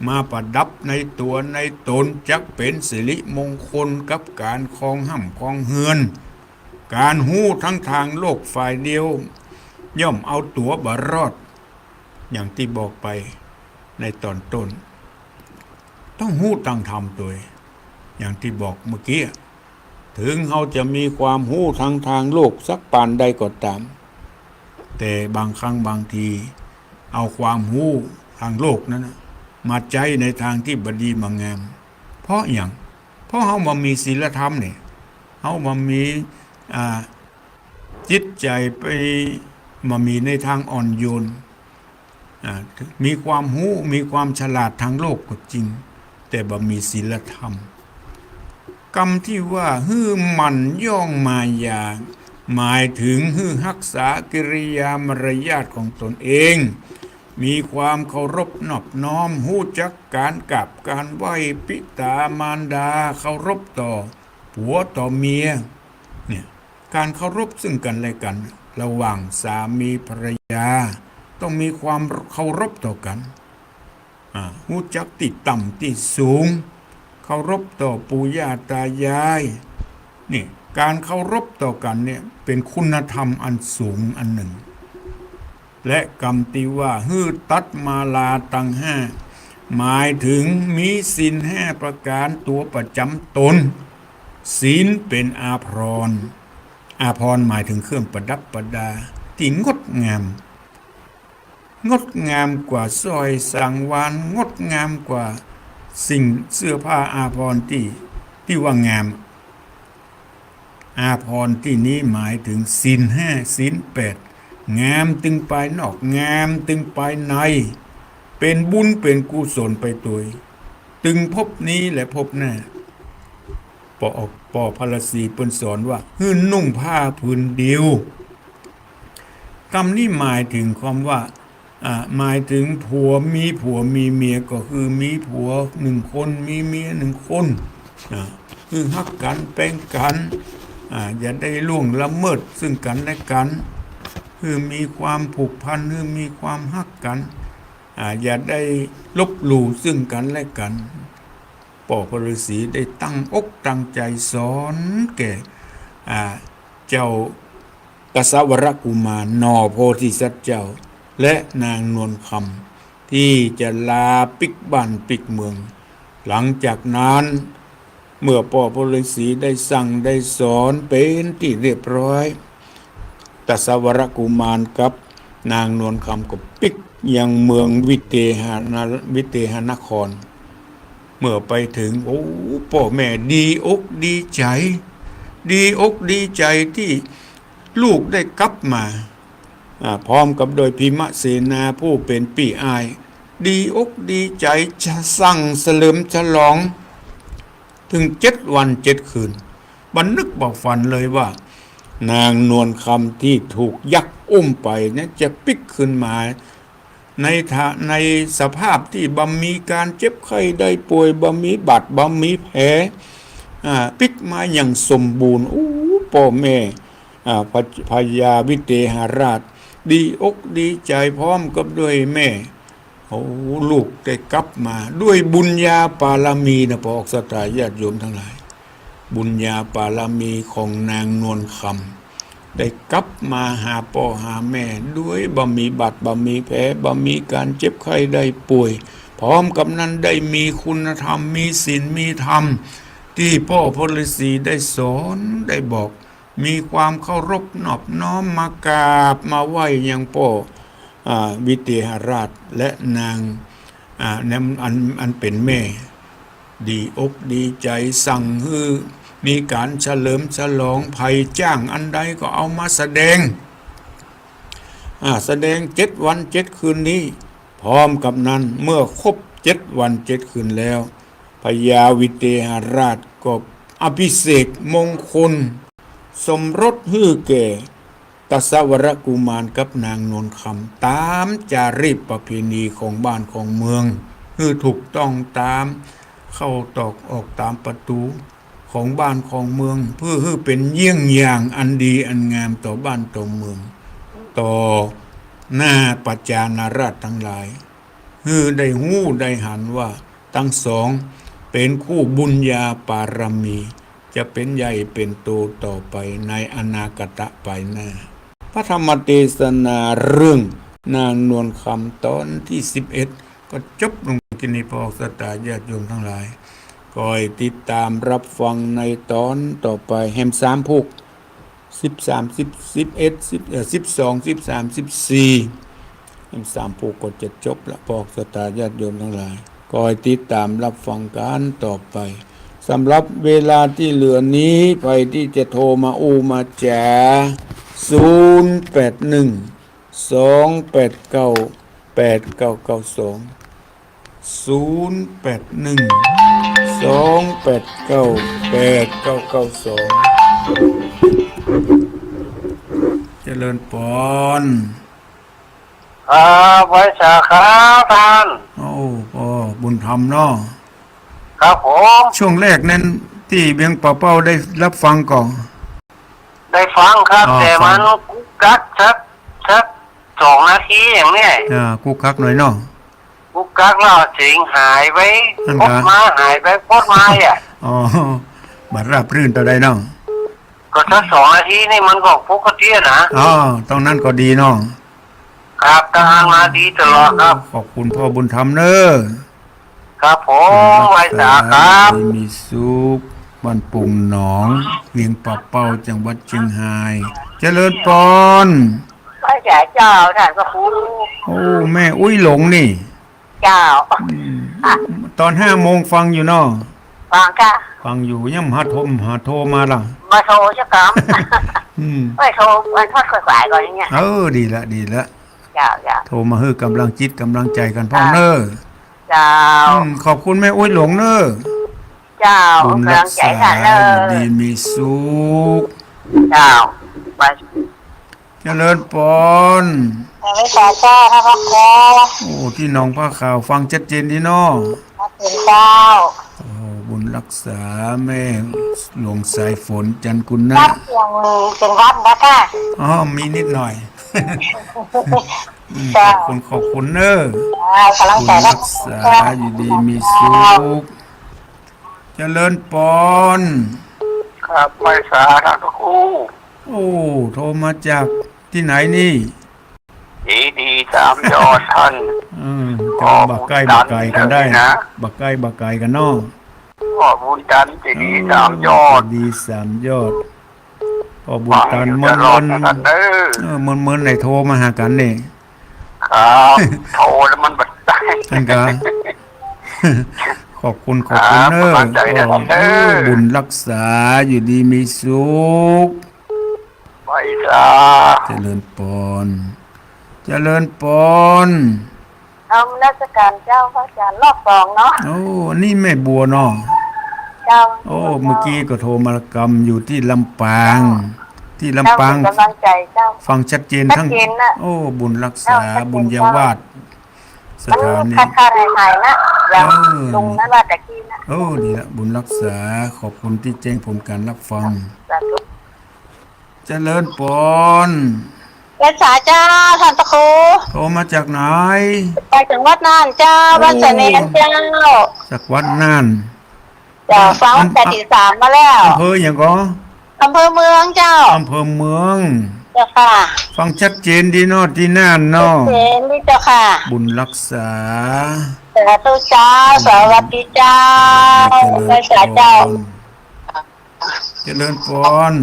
มาประดับในตัวในตนจักเป็นสิริมงคลกับการครองห่ำครองเฮือนการหูทั้งทางโลกฝ่ายเดียวย่อมเอาตัวบรอดอย่างที่บอกไปในตอนต้นต้องหูตั้งธรรมตัวอย่างที่บอกเมื่อกี้ถึงเขาจะมีความหูทางโลกสักปานใดก็ตามแต่บางครั้งบางทีเอาความหูทางโลกนั้นมาใจในทางที่บดีมางามเพราะอย่างเพราะเขามามีศีลธรรมเนี่ยเขามามีจิตใจไปมามีในทางอ่อนโยนมีความหูมีความฉลาดทางโลกก็จริงแต่บ่มีศีลธรรมกรรมที่ว่าฮื้อมันย่องมายาหมายถึงฮื้อรักษากิริยามารยาทของตนเองมีความเคารพนอบน้อมหู้จักการกราบการไหว้ปิตามารดาเคารพต่อผัวต่อเมียเนี่ยการเคารพซึ่งกันและกันระหว่างสามีภรรยาต้องมีความเคารพต่อกันหู้จักติดต่ำติดสูงเคารพต่อปู่ย่าตายายนี่การเคารพต่อกันเนี่ยเป็นคุณธรรมอันสูงอันหนึ่งและกรรมที่ว่าฮื้อตัดมาลาตังห้าหมายถึงมีศีลห้าประการตัวประจำตนศีลเป็นอาภรณ์อาภรณ์หมายถึงเครื่องประดับประดาที่งดงามกว่าสร้อยสังวานงดงามกว่าสิ่งเสื้อผ้าอาภรณ์ที่ว่างามอาภรณ์ที่นี้หมายถึงศีลห้าศีลแปดงามตึงภายนอกงามตึงภายในเป็นบุญเป็นกุศลไปตัวตึงพบนี้และพบหน้าปอพลสีเปิ้นสอนว่าฮื้อนุ่งผ้าผืนเดียวกรรมนี้หมายถึงความว่าหมายถึงผัวมีเมียก็คือมีผัวหนึ่งคนมีเมียหนึ่งคนคือฮักกันแป้งกันอย่าได้ล่วงละเมิดซึ่งกันและกันคือมีความผูกพันคือมีความฮักกันอย่าได้ลบหลู่ซึ่งกันและกันป่อพระฤาษีได้ตั้งอกตั้งใจสอนแก่เจ้ากสาวรกุมารนอโพธิสัตว์เจ้าและนางนวลคำที่จะลาปิกบ้านปิกเมืองหลังจากนั้นเมื่อป่อพระฤาษีได้สั่งได้สอนเป็นที่เรียบร้อยกสาวรกุมารกับนางนวลคำก็ปิกยังเมืองวิเทหนครเมื่อไปถึงพ่อแม่ดีอกดีใจที่ลูกได้กลับมาพร้อมกับโดยพิมเสนาผู้เป็นปี่อายดีอกดีใจจะสั่งเฉลิมฉลองถึง7 วัน 7 คืนบันนึกบอกฝันเลยว่านางนวลคำที่ถูกยักษ์อุ้มไปเนี่ยจะปิกขึ้นมาในสภาพที่บ่มีการเจ็บไข้ได้ป่วยบ่มีบาดบ่มีแผลปิกมาอย่างสมบูรณ์พ่อแม่พญาวิเทหราชดีอกดีใจพร้อมกับด้วยแม่ลูกได้กลับมาด้วยบุญญาปารมีนะพอออกสตาญาติโยมทั้งหลายบุญญาปารมีของนางนวลคำได้กลับมาหาพ่อหาแม่ด้วยบ่มีบาดบ่มีแผลบ่มีการเจ็บไข้ได้ป่วยพร้อมกับนั้นได้มีคุณธรรมมีศีลมีธรรมที่พ่อพระฤาษีได้สอนได้บอกมีความเคารพนอบน้อมมากราบมาไหว้ยังพ่อวิเทหราชและนางอันเป็นแม่ดีอกดีใจสั่งฮือมีการเฉลิมฉลองภัยจ้างอันใดก็เอามาแสดง7 วัน 7 คืนนี้พร้อมกับนั้นเมื่อครบ7 วัน 7 คืนแล้วพญาวิเทหราชก็อภิเษกมงคลสมรสฮื้อแก่กสาวรกุมารกับนางนวลคำตามจารีตประเพณีของบ้านของเมืองคือถูกต้องตาม เข้าตอกออกตามประตูของบ้านของเมืองเพื่อให้เป็นเยี่ยงอย่างอันดีอันงามต่อบ้านต่อเมืองต่อหน้าปัจจานาราชทั้งหลายฮือได้หู้ได้หันว่าทั้งสองเป็นคู่บุญญาปารมีจะเป็นใหญ่เป็นโตต่อไปในอนาคตไปหน้าพระธรรมเทศนาเรื่องนางนวลคำตอนที่11ก็จบลงที่นี้พอสตาญาติโยมทั้งหลายคอยติดตามรับฟังในตอนต่อไปแฮม3พุก13 10 11 12 13 14แฮม3พุกก็จะจบละพอสตาญาติโยมทั้งหลายคอยติดตามรับฟังกันต่อไปสำหรับเวลาที่เหลือนี้ไปที่จะโทรมามาแจ๋เจริญปอนครับไว้ชาครับท่านโอ้พ่อบุญธรรมเนาะครับผมช่วงแรกนั้นที่เบียงป่าเป้าได้รับฟังก่อนได้ฟังครับแต่มันกุกกักชัก2 นาทีอย่างเนี้ยกุกกักหน่อยเนาะกุกกักแล้วเสียงหายไปพดมาหายไปพดมาอ่ะอ๋อบัดราบรื่นต่อใดเนาะก็ถ้า2 นาทีนี่มันก็ปกตินะตรงนั้นก็ดีเนาะครับทหารมาดีตลอดครับขอบคุณพ่อบุญธรรมเนอะครับผมไว้สาครับมีสุขบ้านปุ่งหนองเวียงป่าเป้าจังหวัดเชียงรายเจริญปอนพระเจ้าท่านพระครูโอ้แม่อุ้ยหลงนี่เจ้าตอน5 โมงฟังอยู่เนาะฟังค่ะฟังอยู่ยังหาโทรมาล่ะมาโทรจะกลับไม่โทรมันทอดสายก่อนอย่างเงี้ยดีละเจ้าโทรมาให้กำลังจิตกำลังใจกันพ่อเนอะเจ้าขอบคุณแม่อุ้ยหลงเนอะเจ้ากำลังใจท่านเนอะดีมีสุขเจ้าไปเจริญปอนไม่ขอเจ้าพระครูโอ้ที่น้องผ้าขาวฟังชัดเจนดีเนาะขอบคุณเจ้าบุญรักษาแม่หลวงสายฝนจันกุลนะวัดยังเป็นวัดนะคะมีนิดหน่อยขอบคุณเนอะบุญรักษาอยู่ดีมีสุขเจริญปอนครับไม่สาท่านครูโอ้โทรมาจากที่ไหนนี่ดี3 ยอดท่านจะบักไก่กันได้นะบักไก่กันเนาะบุญจันทร์ดี3 ยอดดี3 ยอดพอบุญจันทร์มันไหนโทรมาหากันนี่ครับโทรแล้วมันบัดได้ท่านกะขอบคุณเนอะบุญรักษาอยู่ดีมีสุขไปจ้าเจริญปอนราชการเจ้าพระอาจารย์รอบ2เนาะโอ้นี่แม่บัวเนาะเจ้าโอ้เมื่อกี้ก็โทรมากรรมอยู่ที่ลำปางกำลังใจเจ้าฟังชัดเจนทั้งโอ้บุญรักษาบุญยวาสสถานีค่าหายนะอย่างลุงนั่นว่าแต่กี้นะดีละบุญรักษาขอบคุณที่แจ้งผมการรับฟังเจริญปอนเป็นสาเจ้าท่านพระครูโทรมาจากไหนไปจังหวัดน่านเจ้าวัดเสนียนเจ้าจากวัดน่านฟังแต่ที่3มาแล้วอำเภออย่างก็อำเภอเมืองเจ้าอำเภอเมืองเจ้าค่ะฟังชัดเจนดีเนาะที่น่านเนาะชัดเจนดีเจ้าค่ะบุญรักษาสาธุเจ้าสวัสดีเจ้าพระสาเจ้าเจริญปอน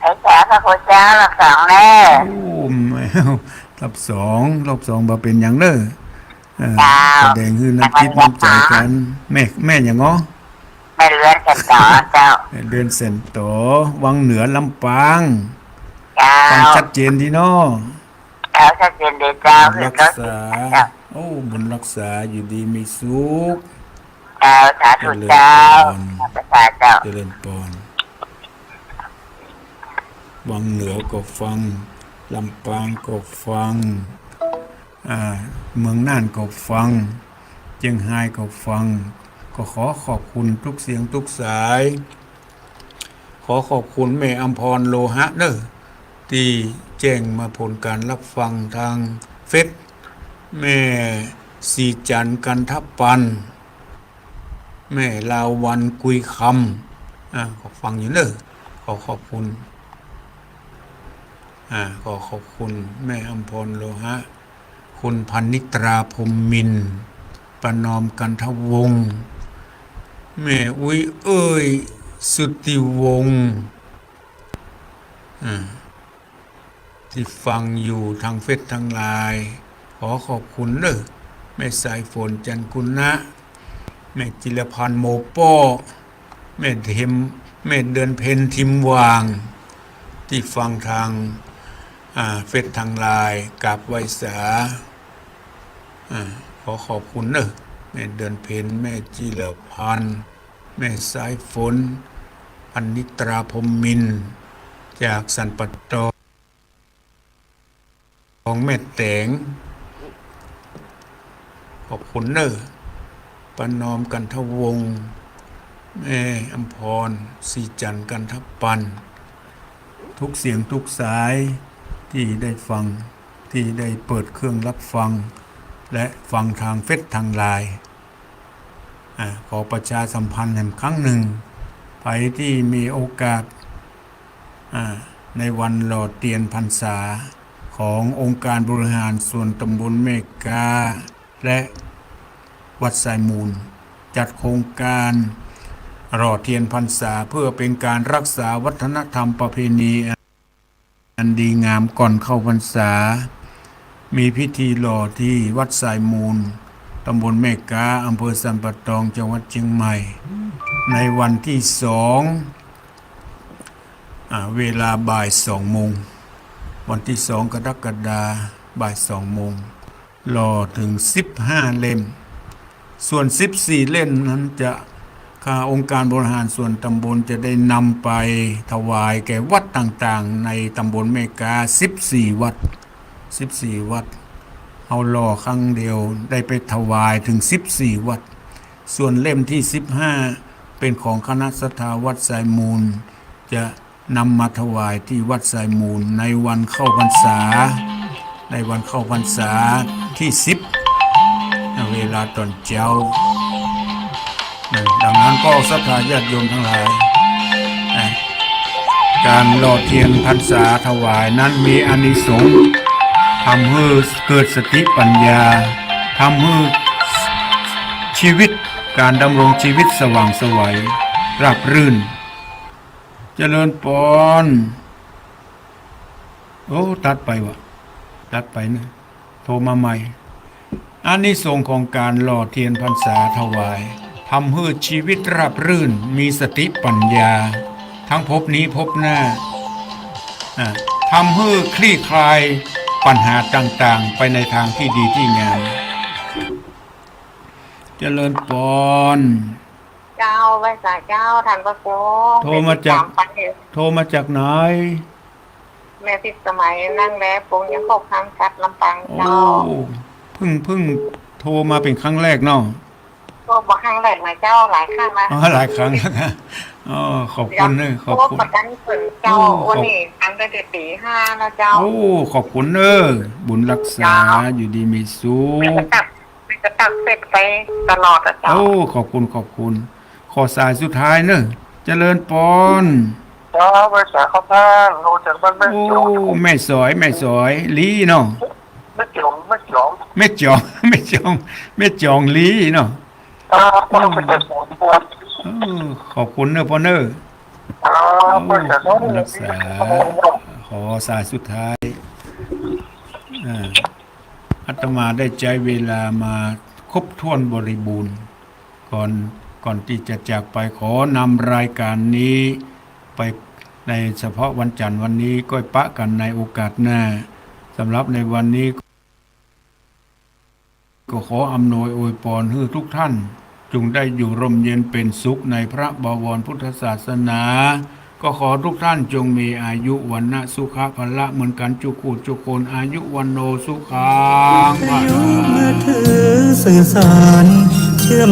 พระพระโคเจ้ารับสองแน่แมวรับสองมาเป็นอย่างเด้อแสดงคือน้ำจิตน้ำใจกันแม่อย่างง้อแม่เรือนเซนโตเจ้าเดือนเซนโตวังเหนือลำปางฟังชัดเจนดีเนาะชัดเจนดีเจ้ารักษาบุญรักษาอยู่ดีมีสุขสาธุเจ้าพระเจ้าเจริญปอนวังเหนือก็ฟังลำปางก็ฟัง อ่าเมืองน่านก็ฟังเจียงไฮ้ก็ฟังก็ขอขอบคุณทุกเสียงทุกสายขอขอบคุณแม่อำพรโลหะเนอะที่แจ้งมาผลการรับฟังทางเฟซแม่สีจันทร์กันทปันแม่ลาวันกุยคำขอฟังอยู่เนอะขอขอบคุณขอขอบคุณแม่อำพรโลหะคุณพันนิตราพรหมมินทร์ประนอมกันทวงศ์แม่อุ้ยเอ้ยสุทธิวงศ์ที่ฟังอยู่ทางเฟซทางไลน์ขอขอบคุณเนอะแม่สายฝนจันกุณะแม่จิรพันธ์โมป้อแม่เทมแม่เดือนเพ็ญทิมวางที่ฟังทางเฟซทางไลน์กับไวสาขอขอบคุณเนอะแม่เดือนเพ็ญแม่จิรพันธ์แม่สายฝนพันนิตราพรหมมินทร์จากสันปะตองของแม่แตงขอบคุณเนอะประนอมกันทวงศ์แม่อำพรสีจันทร์กันทปันทุกเสียงทุกสายที่ได้ฟังที่ได้เปิดเครื่องรับฟังและฟังทางเฟซทางไลน์ขอประชาสัมพันธ์อีกครั้งหนึ่งไปที่มีโอกาสในวันหล่อเทียนพรรษาขององค์การบริหารส่วนตำบลเมกาและวัดสายมูลจัดโครงการหล่อเทียนพรรษาเพื่อเป็นการรักษาวัฒนธรรมประเพณีอันดีงามก่อนเข้าพรรษามีพิธีหล่อที่วัดสายมูลตำบลเมกาอำเภอสันปะตองจังหวัดเชียงใหม่ในวันที่2เวลาบ่าย2 โมงวันที่2 กรกฎาคมบ่าย2 โมงหล่อถึง15 เล่มส่วน14 เล่มนั้นจะข้าองค์การบริหารส่วนตำบลจะได้นำไปถวายแก่วัดต่างๆในตำบลเมกา14 วัดเอาหล่อครั้งเดียวได้ไปถวายถึง14 วัดส่วนเล่มที่15เป็นของคณะศรัทธาวัดสายมูลจะนำมาถวายที่วัดสายมูลในวันเข้าพรรษาที่10เวลาตอนเช้าดังนั้นก็ศรัทธาญาติโยมทั้งหลายการหล่อเทียนพรรษาถวายนั้นมีอานิสงส์ทำให้เกิดสติปัญญาทำให้ชีวิตการดำรงชีวิตสว่างไสวราบรื่นเจริญพรตัดไปนะโทรมาใหม่อานิสงส์ของการหล่อเทียนพรรษาถวายทำให้ชีวิตราบรื่นมีสติปัญญาทั้งภพนี้ภพหน้าทำให้คลี่คลายปัญหาต่างๆไปในทางที่ดีที่งามเจริญพรเจ้าไว้สายเจ้าทันพระโกโทรมาจากไหนแม่ติดสมัยนั่งแล้วปงยังคบคำกัดลำปางเจ้าเพิ่งโทรมาเป็นครั้งแรกเนาะก็บอกครั้งแรกนะเจ้าหลายครั้งนะหลายครั้งแล้วนะขอบคุณเนอะขอบคุณประกันผลเจ้าวันนี้อันเป็นปี5นะเจ้าขอบคุณเนอะบุญรักษาอยู่ดีมีสุขจะตักเสร็จไปตลอดอ่ะเจ้าขอบคุณขอสายสุดท้ายเนอะเจริญพรบริษัทเขาบ้านเราจากบ้านแม่จองแม่สอยลีเนาะแม่จองลีเนาะขอบคุณเนอะพ่อเนอะรักษาขอสายสุดท้ายอาตมาได้ใจเวลามาครบถ้วนบริบูรณ์ก่อนที่จะจากไปขอนำรายการนี้ไปในเฉพาะวันจันทร์วันนี้ก็ปะกันในโอกาสหน้าสำหรับในวันนี้ก็ขออำนวยอวยพรให้ทุกท่านจงได้อยู่ร่มเย็นเป็นสุขในพระบวรพุทธศาสนา ก็ขอทุกท่านจงมีอายุวันนะสุขภละเหมือนกันจุกูจุคนอายุวันโนสุขังพ โย ลั ม ง มาถือสื่อสารเชื่อม